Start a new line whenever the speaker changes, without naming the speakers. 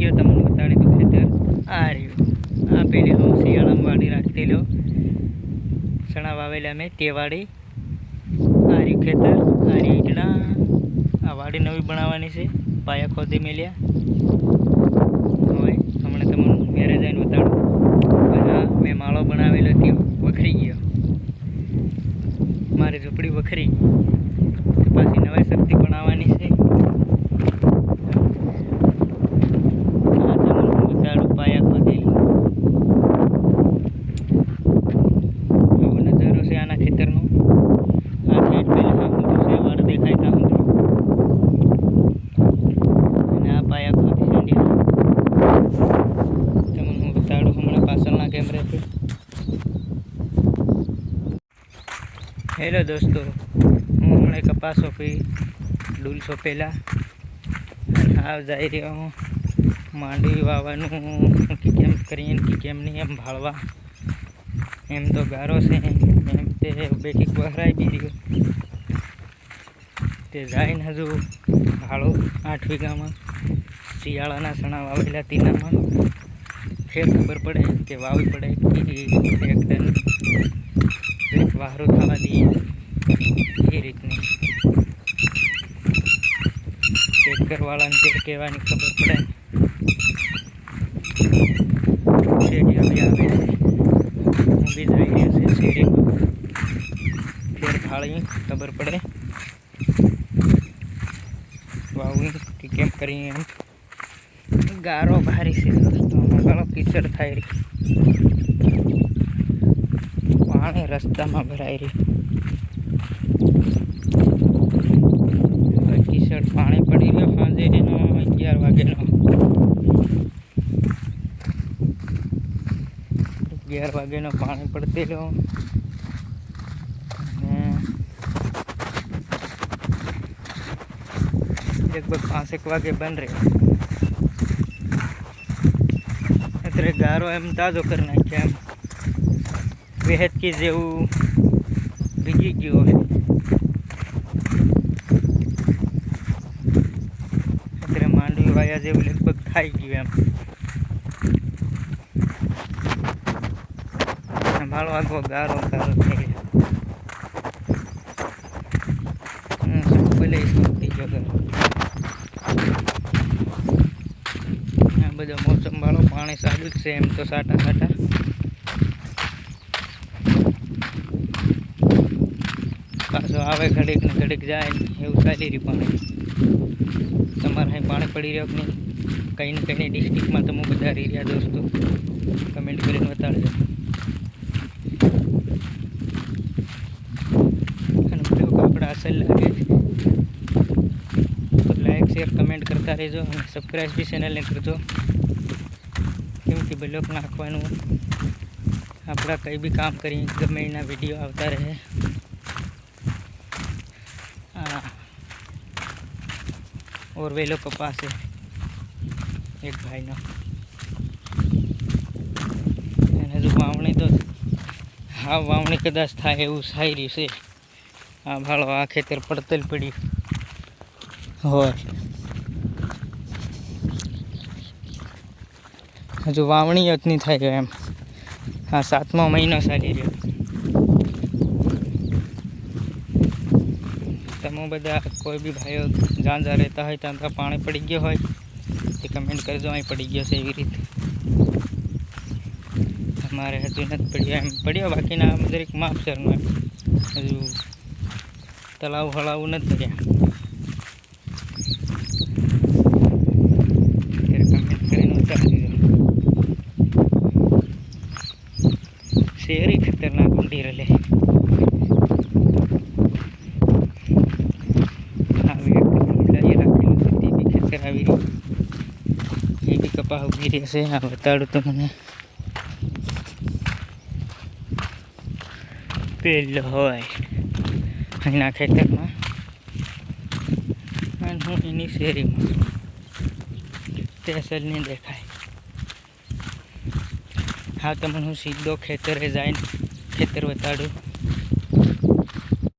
રહ્યો તમને બતાડી દઉં ખેતર આ રહ્યું આ પેલી હું શિયાળામાં વાડી રાખતી લો ચણા વાવેલા મેં તે વાડી આ રહ્યું ખેતર આ રહ્યું ઈટડા આ વાડી નવી બનાવવાની છે પાયા ખોદી મેલ્યા હવે હમણાં તમને મેરે જઈને બતાડું પણ આ મેં માળો બનાવેલો તે વખરી ગયો મારી ઝૂંપડી વખરી પાછી નવી શક્તિ બનાવવાની છે પાયા ખોદેલી એવો નજારો છે આના ખેતરનો આ સાઈડ પહેલાં છે વાડ દેખાય ત્યાં સુધી અને આ પાયા ખોદી સાંડ્યા તમને હું બતાડું હમણાં પાછળના કેમેરાથી હેલો દોસ્તો હું હમણાં કપાસ સોંપી ડૂલ સોંપેલા અને હાવ જઈ રહ્યો હું માંડવી વાવવાનું કે કેમ કરીને કે કેમ નહીં એમ ભાળવા એમ તો ગારો છે એમ તે બેઠી વહરાઈ બી રહ્યો તે જઈને હજુ ભાળો 8 વીઘામાં શિયાળાના ચણા વાવેલા તીનામાં ફેર ખબર પડે કે વાવી પડે કે એક ટન વાહરું થવા દઈએ એ રીતની ટ્રેક્ટરવાળાને તે કહેવાની ખબર પડે શેરીઓ બી આવે છે હું બી જઈ રહ્યો છે શેરીમાં ફેર ફાળી ખબર પડે વાવી કે કેમ કરીએ એમ ગારો ભારી છે દોસ્તો ગાળો કીચડ થાય રહી પાણી રસ્તામાં ભરાઈ રહ્યું કીચડ પાણી પડી રહ્યો સાંજે એનો 11 વાગ્યાનો 11 વાગ્યાનો પાણી પડતેલો લગભગ 5 વાગે બંધ રહ્યો અત્યારે ગારો એમ તાજો કરી નાખ્યા એમ વેહેતકી જેવું ભીગી ગયું હોય અત્યારે માંડવી વાયા જેવું લગભગ ખાઈ ગયું એમ ભાળો આગો ગારો ગારો થઈ ગયો ભલે સુકતી ગયો આ બધો મોસમ વાળો પાણી સારું જ છે એમ તો સાટા સાટા પાછો આવે ઘડીક ને ઘડીક જાય એવું ચાલી રહ્યું પાણી તમારે અહીં પાણી પડી રહ્યો કે નહીં કંઈ ને કંઈ ડિસ્ટ્રિક્ટમાં તમે બધા રહી રહ્યા દોસ્તો કમેન્ટ કરીને બતાડજો અને બ્લોગ આપણા અસલ લાગે તો લાઈક શેર કમેન્ટ કરતા રહેજો અને સબસ્ક્રાઈબ બી ચેનલને કરજો કેમ કે બ્લોગ નાખવાનું આપણા કંઈ બી કામ કરી ગમે એના વિડીયો આવતા રહે और वेलो कपास है एक भाई नो हजू वावणी तो हाँ वावणी कदाच थाय एवं साई रही से आ भाड़ो आ खेतर पड़तल पड़ी हो हजू वावणी ज नहीं थाय एम हाँ 7मो महीनो चाली रह्यो तमो बधा कोई भी भाईओ ज्यां ज्यां रहता है त्या पानी पड़ी गयो होय तो कमेंट करजो अहीं पड़ी गयो छे एवी रीते अमारे हजू नहीं पड़्यो एम पड़्यो बाकी ना दरेक मापसरनो हजू तलाव हलाव नहीं कर्या कमेंट करीने उतारी दीधो शेरी खतरनाक ऊंडी रले ये भी कपा उगी रही से हाँ बताड़ू तो मैंने पेलो होय अहीना खेतर में हूँ एनी शेरी में तेसल नहीं देखाय हाँ तमने हूँ सीधो खेतर जाए खेतर बताड़ू